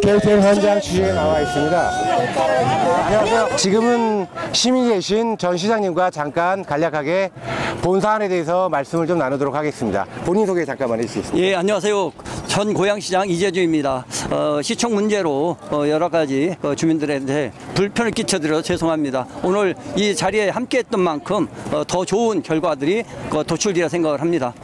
JTN 현장 취재에 나와 있습니다. 안녕하세요. 지금은 시민이 계신 전 시장님과 잠깐 간략하게 본 사안에 대해서 말씀을 좀 나누도록 하겠습니다. 본인 소개 잠깐만 해주시겠습니까? 예, 안녕하세요. 전 고양시장 이재주입니다. 시청 문제로 여러 가지 주민들한테 불편을 끼쳐드려 죄송합니다. 오늘 이 자리에 함께했던 만큼 더 좋은 결과들이 도출되리라 생각을 합니다.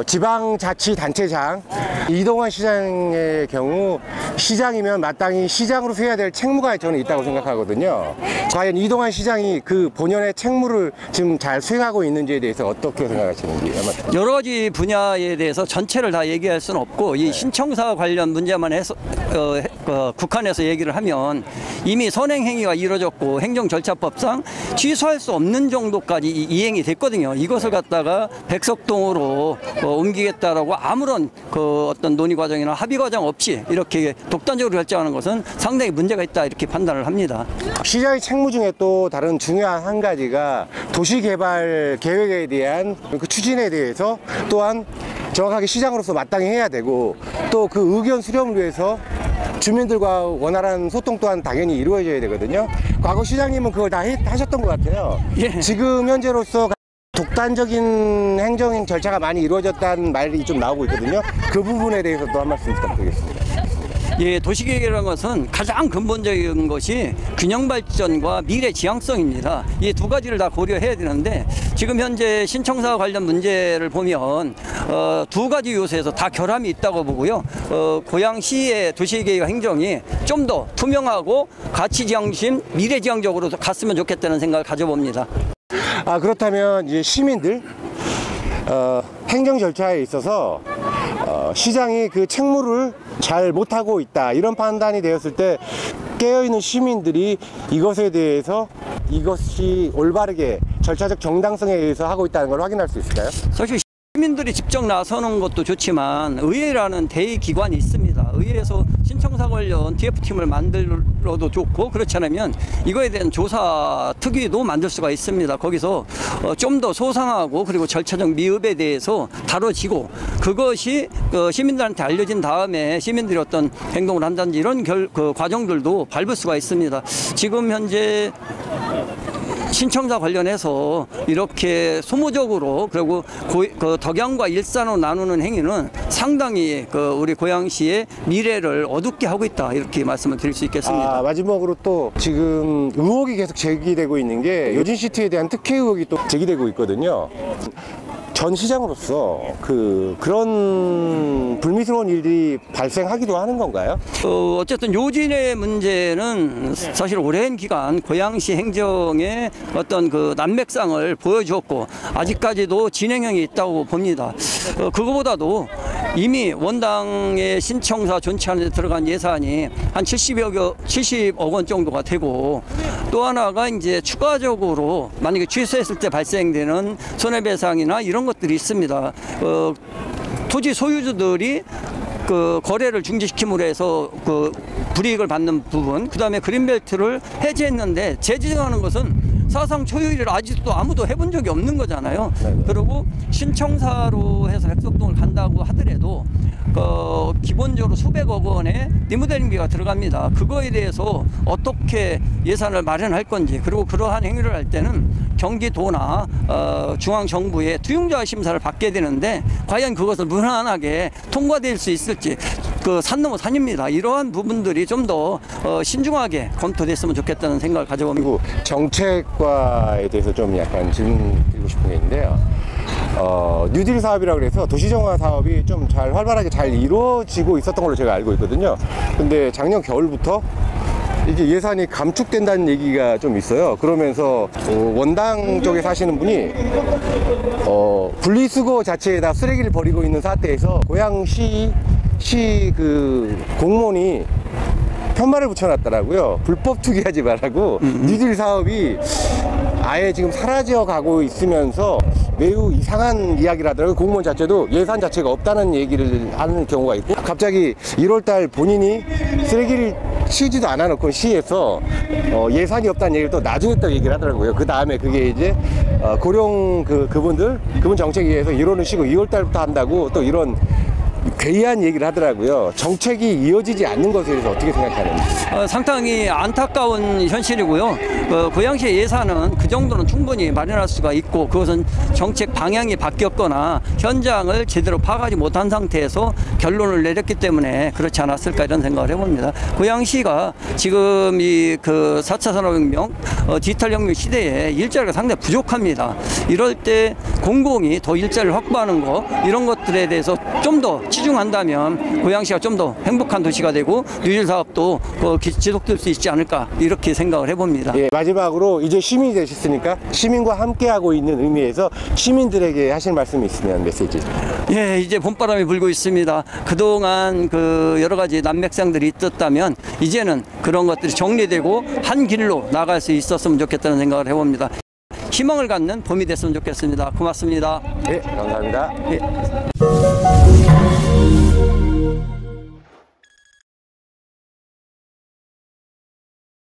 지방자치단체장 이동환 시장의 경우 시장이면 마땅히 시장으로서 해야 될 책무가 저는 있다고 생각하거든요. 과연 이동환 시장이 그 본연의 책무를 지금 잘 수행하고 있는지에 대해서 어떻게 생각하시는지 여러 가지 분야에 대해서 전체를 다 얘기할 수는 없고 이 신청사 관련 문제만 해서 국한해서 얘기를 하면 이미 선행행위가 이루어졌고 행정절차법상 취소할 수 없는 정도까지 이행이 됐거든요. 이것을 갖다가 백석동으로 옮기겠다라고 아무런 어떤 논의 과정이나 합의 과정 없이 이렇게 독단적으로 결정하는 것은 상당히 문제가 있다 이렇게 판단을 합니다. 시장의 책무 중에 또 다른 중요한 한 가지가 도시개발 계획에 대한 그 추진에 대해서 또한 정확하게 시장으로서 마땅히 해야 되고 또 그 의견 수렴을 위해서 주민들과 원활한 소통 또한 당연히 이루어져야 되거든요. 과거 시장님은 그걸 다 하셨던 것 같아요. 예. 지금 현재로서 독단적인 행정 절차가 많이 이루어졌다는 말이 좀 나오고 있거든요. 그 부분에 대해서도 한 말씀 부탁드리겠습니다. 예, 도시계획이라는 것은 가장 근본적인 것이 균형발전과 미래 지향성입니다. 이 두 가지를 다 고려해야 되는데 지금 현재 신청사 관련 문제를 보면 두 가지 요소에서 다 결함이 있다고 보고요. 고양시의 도시계획 행정이 좀 더 투명하고 가치지향심, 미래지향적으로 갔으면 좋겠다는 생각을 가져봅니다. 그렇다면 이제 시민들 행정 절차에 있어서 시장이 그 책무를 잘 못하고 있다 이런 판단이 되었을 때 깨어있는 시민들이 이것에 대해서 이것이 올바르게 절차적 정당성에 의해서 하고 있다는 걸 확인할 수 있을까요? 사실 시민들이 직접 나서는 것도 좋지만 의회라는 대의기관이 있습니다. 의회에서 신청사 관련 TF팀을 만들어도 좋고 그렇지 않으면 이거에 대한 조사 특위도 만들 수가 있습니다. 거기서 좀 더 소상하고 그리고 절차적 미흡에 대해서 다뤄지고 그것이 시민들한테 알려진 다음에 시민들이 어떤 행동을 한다든지 이런 과정들도 밟을 수가 있습니다. 지금 현재 신청자 관련해서 이렇게 소모적으로 그리고 덕양과 일산으로 나누는 행위는 상당히 우리 고양시의 미래를 어둡게 하고 있다 이렇게 말씀을 드릴 수 있겠습니다. 마지막으로 또 지금 의혹이 계속 제기되고 있는 게 요진시티에 대한 특혜 의혹이 또 제기되고 있거든요. 전 시장으로서 그런 불미스러운 일이 발생하기도 하는 건가요? 어쨌든 요진의 문제는 사실 오랜 기간 고양시 행정의 어떤 난맥상을 보여주었고 아직까지도 진행형이 있다고 봅니다. 그거보다도 이미 원당의 신청사 존치하는 데 들어간 예산이 한 70억 원 정도가 되고 또 하나가 이제 추가적으로 만약에 취소했을 때 발생되는 손해배상이나 이런 것들이 있습니다. 토지 소유주들이 거래를 중지시킴으로 해서 불이익을 받는 부분, 그 다음에 그린벨트를 해제했는데 재지정하는 것은 사상 초유일을 아직도 아무도 해본 적이 없는 거잖아요. 그리고 신청사로 해서 백석동을 간다고 하더라도 기본적으로 수백억 원의 리모델링비가 들어갑니다. 그거에 대해서 어떻게 예산을 마련할 건지 그리고 그러한 행위를 할 때는 경기도나 중앙정부의 투용자 심사를 받게 되는데 과연 그것을 무난하게 통과될 수 있을지 산 넘어 산입니다. 이러한 부분들이 좀 더 신중하게 검토됐으면 좋겠다는 생각을 가져봅니다. 그리고 정책과에 대해서 좀 약간 질문드리고 싶은 게 있는데요. 뉴딜 사업이라고 해서 도시정화 사업이 좀 잘 활발하게 잘 이루어지고 있었던 걸로 제가 알고 있거든요. 근데 작년 겨울부터 이게 예산이 감축된다는 얘기가 좀 있어요. 그러면서 원당 쪽에 사시는 분이 분리수거 자체에다 쓰레기를 버리고 있는 사태에서 고양시 공무원이 편말을 붙여놨더라고요. 불법 투기하지 말라고. 뉴딜 사업이 아예 지금 사라져 가고 있으면서 매우 이상한 이야기라더라고요. 공무원 자체도 예산 자체가 없다는 얘기를 하는 경우가 있고 갑자기 1월달 본인이 쓰레기를 치지도 않아 놓고 시에서 예산이 없다는 얘기를 또 나중에 또 얘기를 하더라고요. 그 다음에 그게 이제 고령 그분 정책에 의해서 1월은 쉬고 2월달부터 한다고 또 이런 괴이한 얘기를 하더라고요. 정책이 이어지지 않는 것에 대해서 어떻게 생각하는지. 상당히 안타까운 현실이고요. 고양시 예산은 그 정도는 충분히 마련할 수가 있고 그것은 정책 방향이 바뀌었거나 현장을 제대로 파악하지 못한 상태에서 결론을 내렸기 때문에 그렇지 않았을까 이런 생각을 해봅니다. 고양시가 지금 이 그 4차 산업혁명, 디지털 혁명 시대에 일자리가 상당히 부족합니다. 이럴 때 공공이 더 일자리를 확보하는 거 이런 것들에 대해서 좀 더 치중한다면 고양시가 좀 더 행복한 도시가 되고 뉴질 사업도 지속될 수 있지 않을까 이렇게 생각을 해봅니다. 예, 마지막으로 이제 시민이 되셨으니까 시민과 함께하고 있는 의미에서 시민들에게 하실 말씀이 있으면 메시지. 예, 이제 봄바람이 불고 있습니다. 그동안 그 여러 가지 난맥상들이 있었다면 이제는 그런 것들이 정리되고 한 길로 나갈 수 있었으면 좋겠다는 생각을 해봅니다. 희망을 갖는 봄이 됐으면 좋겠습니다. 고맙습니다. 네, 감사합니다. 예.